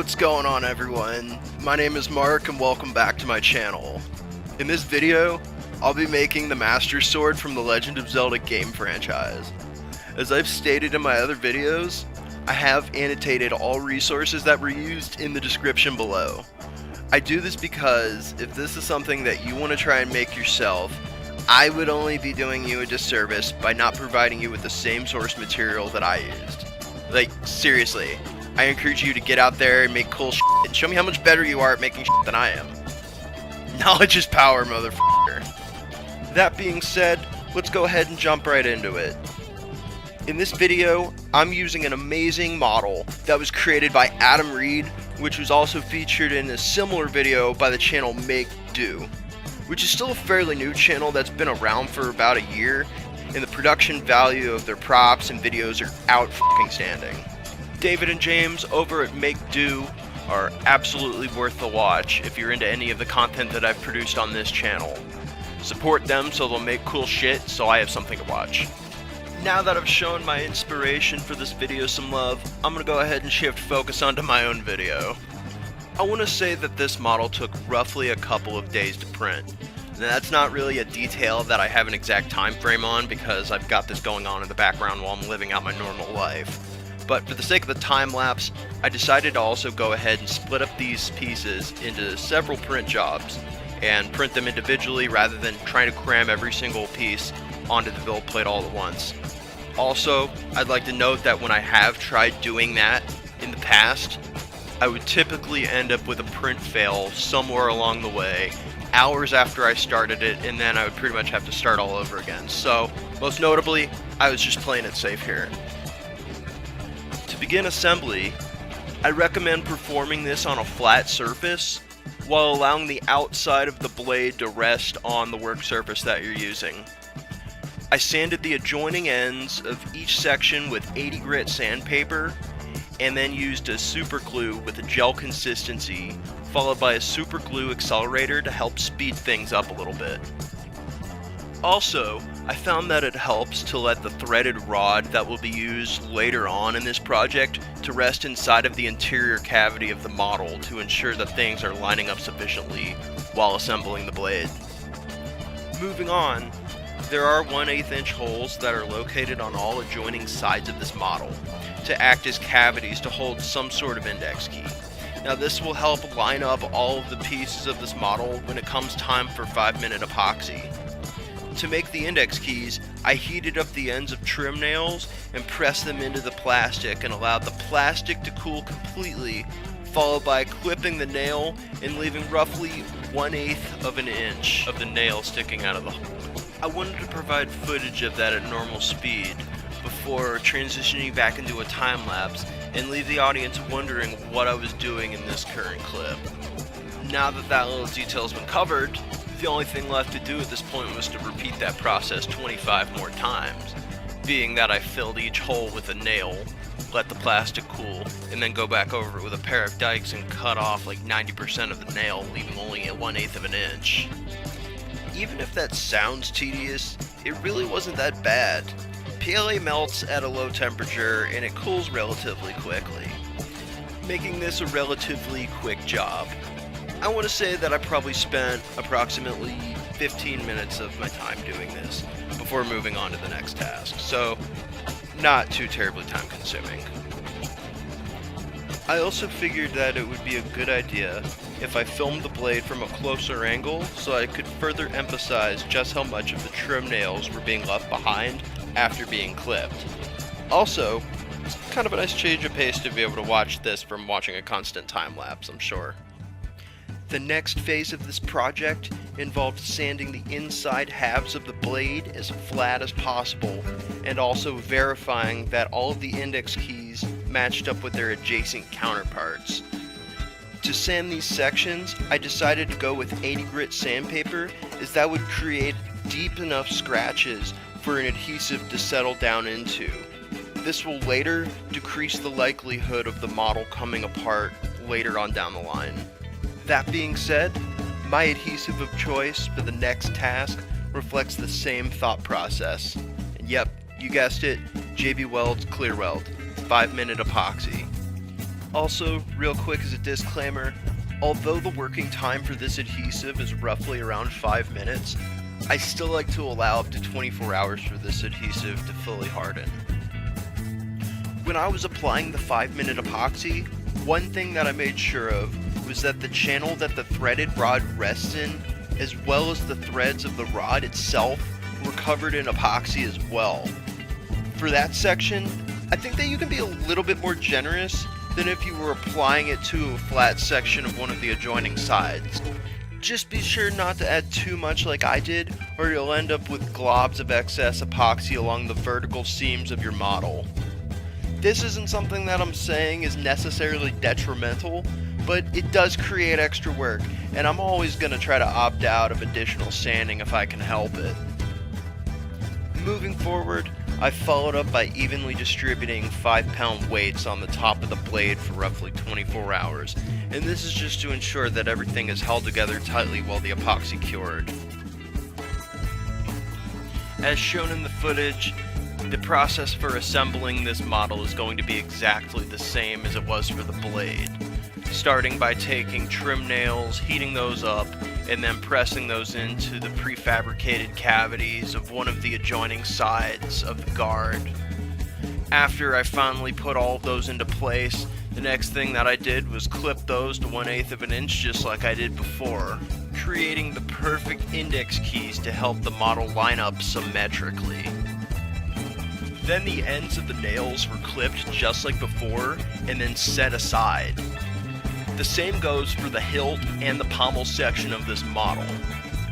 What's going on, everyone? My name is Mark and welcome back to my channel. In this video, I'll be making the Master Sword from the Legend of Zelda game franchise. As I've stated in my other videos, I have annotated all resources that were used in the description below. I do this because if this is something that you want to try and make yourself, I would only be doing you a disservice by not providing you with the same source material that I used. Like, seriously, I encourage you to get out there and make cool shit and show me how much better you are at making shit than I am. Knowledge is power, motherfucker. That being said, let's go ahead and jump right into it. In this video, I'm using an amazing model that was created by Adam Reed, which was also featured in a similar video by the channel Make Do, which is still a fairly new channel that's been around for about a year, and the production value of their props and videos are outstanding. David and James over at Make Do are absolutely worth the watch if you're into any of the content that I've produced on this channel. Support them so they'll make cool shit so I have something to watch. Now that I've shown my inspiration for this video some love, I'm gonna go ahead and shift focus onto my own video. I want to say that this model took roughly a couple of days to print. Now, that's not really a detail that I have an exact time frame on because I've got this going on in the background while I'm living out my normal life. But for the sake of the time lapse, I decided to also go ahead and split up these pieces into several print jobs and print them individually rather than trying to cram every single piece onto the build plate all at once. Also, I'd like to note that when I have tried doing that in the past, I would typically end up with a print fail somewhere along the way, hours after I started it, and then I would pretty much have to start all over again. So, most notably, I was just playing it safe here. To begin assembly, I recommend performing this on a flat surface while allowing the outside of the blade to rest on the work surface that you're using. I sanded the adjoining ends of each section with 80 grit sandpaper and then used a superglue with a gel consistency, followed by a Superglue Accelerator to help speed things up a little bit. Also, I found that it helps to let the threaded rod that will be used later on in this project to rest inside of the interior cavity of the model to ensure that things are lining up sufficiently while assembling the blade. Moving on, there are 1/8 inch holes that are located on all adjoining sides of this model to act as cavities to hold some sort of index key. Now this will help line up all of the pieces of this model when it comes time for 5-minute epoxy. To make the index keys, I heated up the ends of trim nails and pressed them into the plastic and allowed the plastic to cool completely, followed by clipping the nail and leaving roughly 1/8 of an inch of the nail sticking out of the hole. I wanted to provide footage of that at normal speed before transitioning back into a time lapse and leave the audience wondering what I was doing in this current clip. Now that that little detail has been covered, the only thing left to do at this point was to repeat that process 25 more times, being that I filled each hole with a nail, let the plastic cool, and then go back over it with a pair of dikes and cut off like 90% of the nail, leaving only a 1/8 of an inch. Even if that sounds tedious, it really wasn't that bad. PLA melts at a low temperature and it cools relatively quickly, making this a relatively quick job. I want to say that I probably spent approximately 15 minutes of my time doing this before moving on to the next task, so not too terribly time consuming. I also figured that it would be a good idea if I filmed the blade from a closer angle so I could further emphasize just how much of the trim nails were being left behind after being clipped. Also, it's kind of a nice change of pace to be able to watch this from watching a constant time lapse, I'm sure. The next phase of this project involved sanding the inside halves of the blade as flat as possible and also verifying that all of the index keys matched up with their adjacent counterparts. To sand these sections, I decided to go with 80 grit sandpaper as that would create deep enough scratches for an adhesive to settle down into. This will later decrease the likelihood of the model coming apart later on down the line. That being said, my adhesive of choice for the next task reflects the same thought process. And yep, you guessed it, JB Weld's Clear Weld, 5-minute epoxy. Also, real quick as a disclaimer, although the working time for this adhesive is roughly around 5 minutes, I still like to allow up to 24 hours for this adhesive to fully harden. When I was applying the 5-minute epoxy, one thing that I made sure of was that the channel that the threaded rod rests in, as well as the threads of the rod itself, were covered in epoxy as well. For that section, I think that you can be a little bit more generous than if you were applying it to a flat section of one of the adjoining sides. Just be sure not to add too much like I did, or you'll end up with globs of excess epoxy along the vertical seams of your model. This isn't something that I'm saying is necessarily detrimental, but it does create extra work, and I'm always going to try to opt out of additional sanding if I can help it. Moving forward, I followed up by evenly distributing 5-pound weights on the top of the blade for roughly 24 hours, and this is just to ensure that everything is held together tightly while the epoxy cured. As shown in the footage, the process for assembling this model is going to be exactly the same as it was for the blade, starting by taking trim nails, heating those up, and then pressing those into the prefabricated cavities of one of the adjoining sides of the guard. After I finally put all of those into place, the next thing that I did was clip those to 1/8 of an inch just like I did before, creating the perfect index keys to help the model line up symmetrically. Then the ends of the nails were clipped just like before and then set aside. The same goes for the hilt and the pommel section of this model.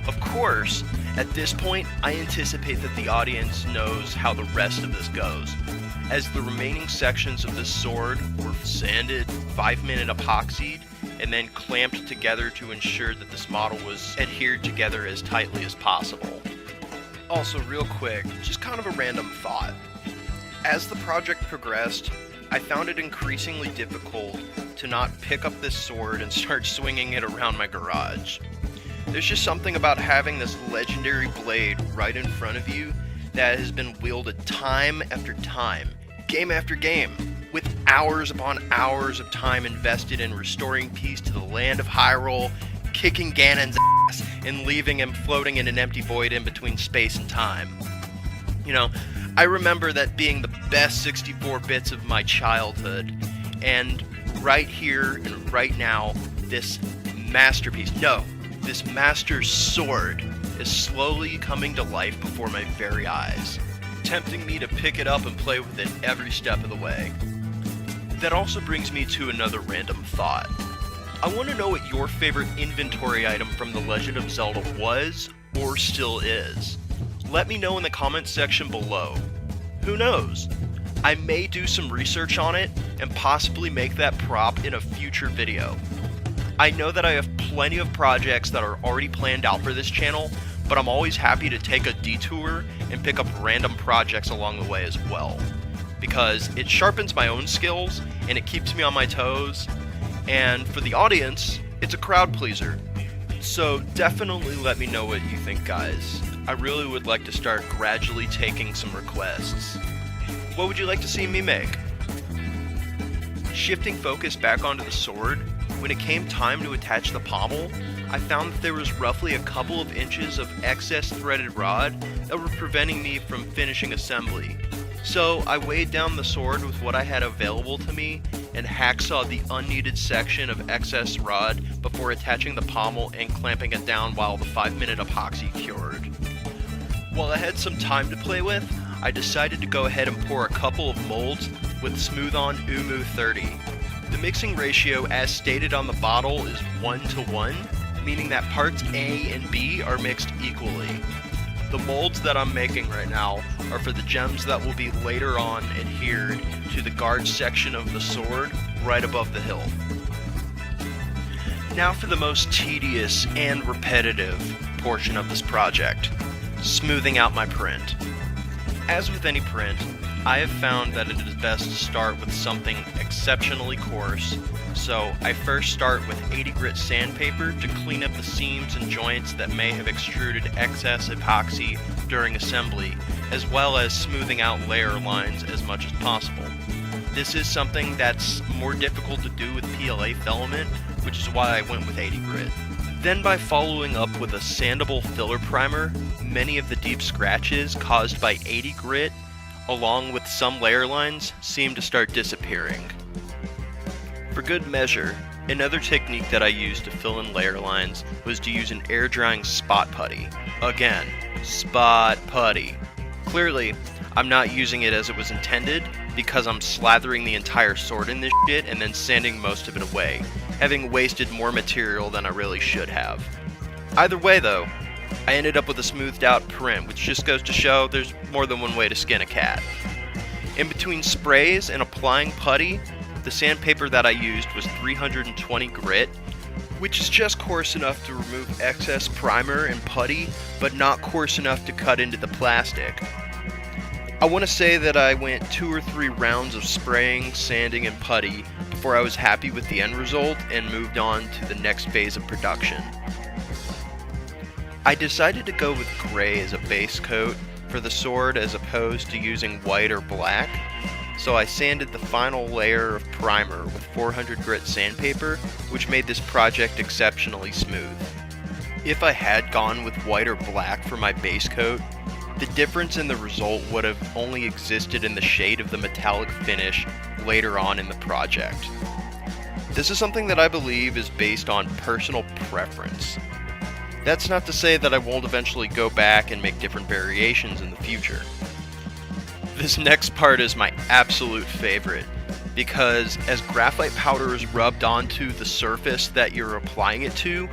Of course, at this point, I anticipate that the audience knows how the rest of this goes, as the remaining sections of this sword were sanded, 5-minute epoxied, and then clamped together to ensure that this model was adhered together as tightly as possible. Also, real quick, just kind of a random thought. As the project progressed, I found it increasingly difficult to not pick up this sword and start swinging it around my garage. There's just something about having this legendary blade right in front of you that has been wielded time after time, game after game, with hours upon hours of time invested in restoring peace to the land of Hyrule, kicking Ganon's ass, and leaving him floating in an empty void in between space and time. You know, I remember that being the best 64 bits of my childhood, and right here and right now, this masterpiece, no, this master sword is slowly coming to life before my very eyes, tempting me to pick it up and play with it every step of the way. That also brings me to another random thought. I want to know what your favorite inventory item from The Legend of Zelda was, or still is. Let me know in the comments section below. Who knows? I may do some research on it and possibly make that prop in a future video. I know that I have plenty of projects that are already planned out for this channel, but I'm always happy to take a detour and pick up random projects along the way as well, because it sharpens my own skills and it keeps me on my toes, and for the audience, it's a crowd pleaser. So definitely let me know what you think, guys. I really would like to start gradually taking some requests. What would you like to see me make? Shifting focus back onto the sword, when it came time to attach the pommel, I found that there was roughly a couple of inches of excess threaded rod that were preventing me from finishing assembly. So I weighed down the sword with what I had available to me and hacksawed the unneeded section of excess rod before attaching the pommel and clamping it down while the 5-minute epoxy cured. While I had some time to play with, I decided to go ahead and pour a couple of molds with Smooth On Umu 30. The mixing ratio as stated on the bottle is 1:1, meaning that parts A and B are mixed equally. The molds that I'm making right now are for the gems that will be later on adhered to the guard section of the sword right above the hilt. Now for the most tedious and repetitive portion of this project, smoothing out my print. As with any print, I have found that it is best to start with something exceptionally coarse, so I first start with 80 grit sandpaper to clean up the seams and joints that may have extruded excess epoxy during assembly, as well as smoothing out layer lines as much as possible. This is something that's more difficult to do with PLA filament, which is why I went with 80 grit. Then by following up with a Sandable filler primer, many of the deep scratches caused by 80 grit, along with some layer lines, seem to start disappearing. For good measure, another technique that I used to fill in layer lines was to use an air drying spot putty. Again, spot putty. Clearly, I'm not using it as it was intended because I'm slathering the entire sword in this shit and then sanding most of it away, having wasted more material than I really should have. Either way though, I ended up with a smoothed out print, which just goes to show there's more than one way to skin a cat. In between sprays and applying putty, the sandpaper that I used was 320 grit, which is just coarse enough to remove excess primer and putty, but not coarse enough to cut into the plastic. I want to say that I went 2 or 3 rounds of spraying, sanding, and putty before I was happy with the end result and moved on to the next phase of production. I decided to go with gray as a base coat for the sword as opposed to using white or black, so I sanded the final layer of primer with 400 grit sandpaper, which made this project exceptionally smooth. If I had gone with white or black for my base coat, the difference in the result would have only existed in the shade of the metallic finish later on in the project. This is something that I believe is based on personal preference. That's not to say that I won't eventually go back and make different variations in the future. This next part is my absolute favorite, because as graphite powder is rubbed onto the surface that you're applying it to,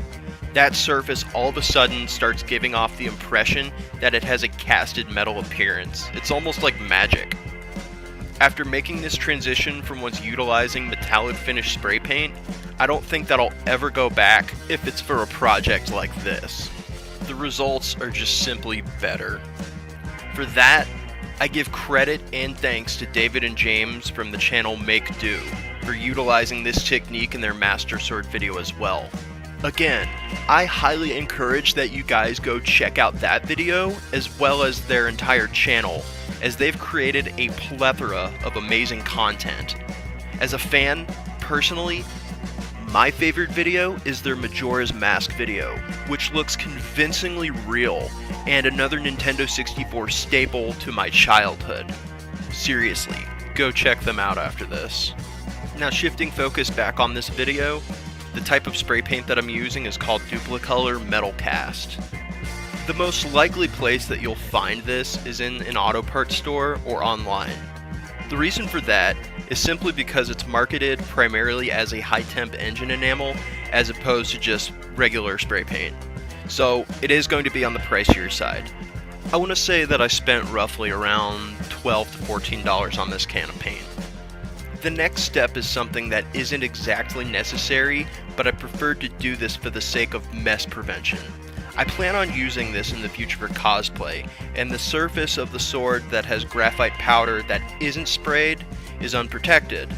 that surface all of a sudden starts giving off the impression that it has a casted metal appearance. It's almost like magic. After making this transition from once utilizing metallic finish spray paint, I don't think that I'll ever go back if it's for a project like this. The results are just simply better. For that, I give credit and thanks to David and James from the channel Make Do for utilizing this technique in their Master Sword video as well. Again, I highly encourage that you guys go check out that video as well as their entire channel, as they've created a plethora of amazing content. As a fan, personally, my favorite video is their Majora's Mask video, which looks convincingly real and another Nintendo 64 staple to my childhood. Seriously, go check them out after this. Now shifting focus back on this video, the type of spray paint that I'm using is called Dupli-Color Metal Cast. The most likely place that you'll find this is in an auto parts store or online. The reason for that is simply because it's marketed primarily as a high-temp engine enamel as opposed to just regular spray paint. So it is going to be on the pricier side. I want to say that I spent roughly around $12 to $14 on this can of paint. The next step is something that isn't exactly necessary, but I preferred to do this for the sake of mess prevention. I plan on using this in the future for cosplay, and the surface of the sword that has graphite powder that isn't sprayed is unprotected.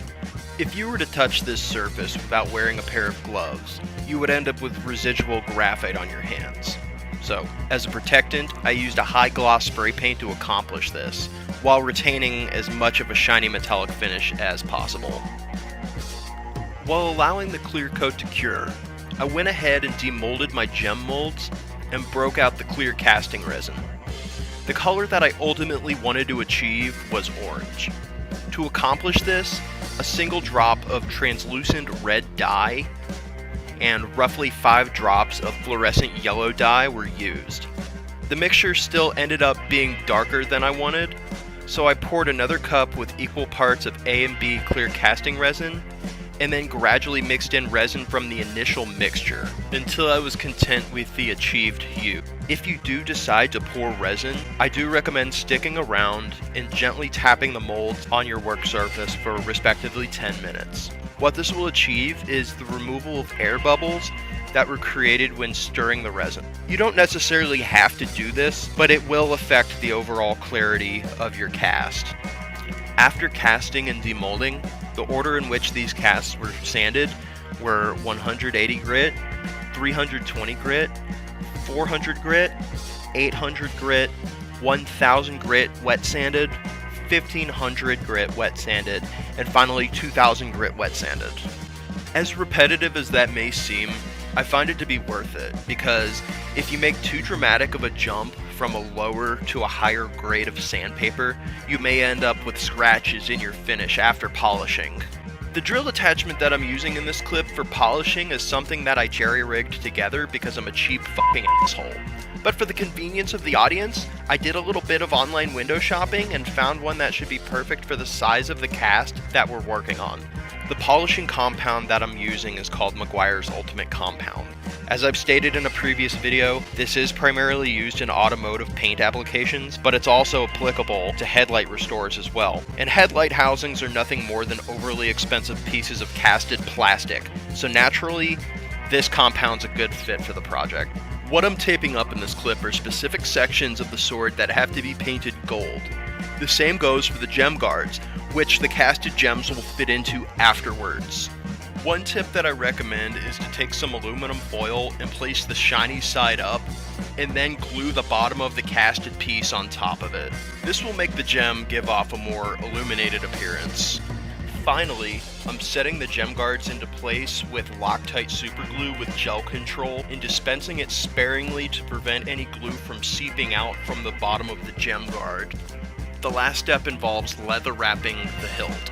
If you were to touch this surface without wearing a pair of gloves, you would end up with residual graphite on your hands. So, as a protectant, I used a high gloss spray paint to accomplish this, while retaining as much of a shiny metallic finish as possible. While allowing the clear coat to cure, I went ahead and demolded my gem molds and broke out the clear casting resin. The color that I ultimately wanted to achieve was orange. To accomplish this, a single drop of translucent red dye and roughly 5 drops of fluorescent yellow dye were used. The mixture still ended up being darker than I wanted, so I poured another cup with equal parts of A and B clear casting resin, and then gradually mixed in resin from the initial mixture until I was content with the achieved hue. If you do decide to pour resin, I do recommend sticking around and gently tapping the molds on your work surface for respectively 10 minutes. What this will achieve is the removal of air bubbles that were created when stirring the resin. You don't necessarily have to do this, but it will affect the overall clarity of your cast. After casting and demolding, the order in which these casts were sanded were 180 grit, 320 grit, 400 grit, 800 grit, 1000 grit wet sanded, 1500 grit wet sanded, and finally 2000 grit wet sanded. As repetitive as that may seem, I find it to be worth it, because if you make too dramatic of a jump from a lower to a higher grade of sandpaper, you may end up with scratches in your finish after polishing. The drill attachment that I'm using in this clip for polishing is something that I jerry-rigged together because I'm a cheap fucking asshole. But for the convenience of the audience, I did a little bit of online window shopping and found one that should be perfect for the size of the cast that we're working on. The polishing compound that I'm using is called Meguiar's Ultimate Compound. As I've stated in a previous video, this is primarily used in automotive paint applications, but it's also applicable to headlight restores as well. And headlight housings are nothing more than overly expensive pieces of casted plastic, so naturally, this compound's a good fit for the project. What I'm taping up in this clip are specific sections of the sword that have to be painted gold. The same goes for the gem guards, which the casted gems will fit into afterwards. One tip that I recommend is to take some aluminum foil and place the shiny side up, and then glue the bottom of the casted piece on top of it. This will make the gem give off a more illuminated appearance. Finally, I'm setting the gem guards into place with Loctite superglue with gel control and dispensing it sparingly to prevent any glue from seeping out from the bottom of the gem guard. The last step involves leather wrapping the hilt.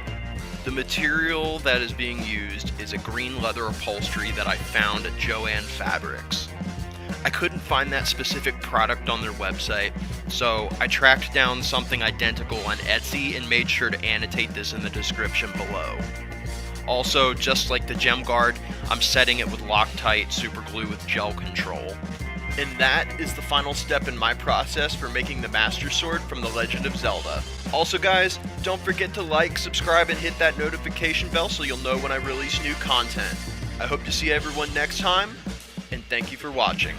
The material that is being used is a green leather upholstery that I found at Jo-Ann Fabrics. I couldn't find that specific product on their website, so I tracked down something identical on Etsy and made sure to annotate this in the description below. Also, just like the gem guard, I'm setting it with Loctite superglue with gel control. And that is the final step in my process for making the Master Sword from The Legend of Zelda. Also guys, don't forget to like, subscribe, and hit that notification bell so you'll know when I release new content. I hope to see everyone next time, and thank you for watching.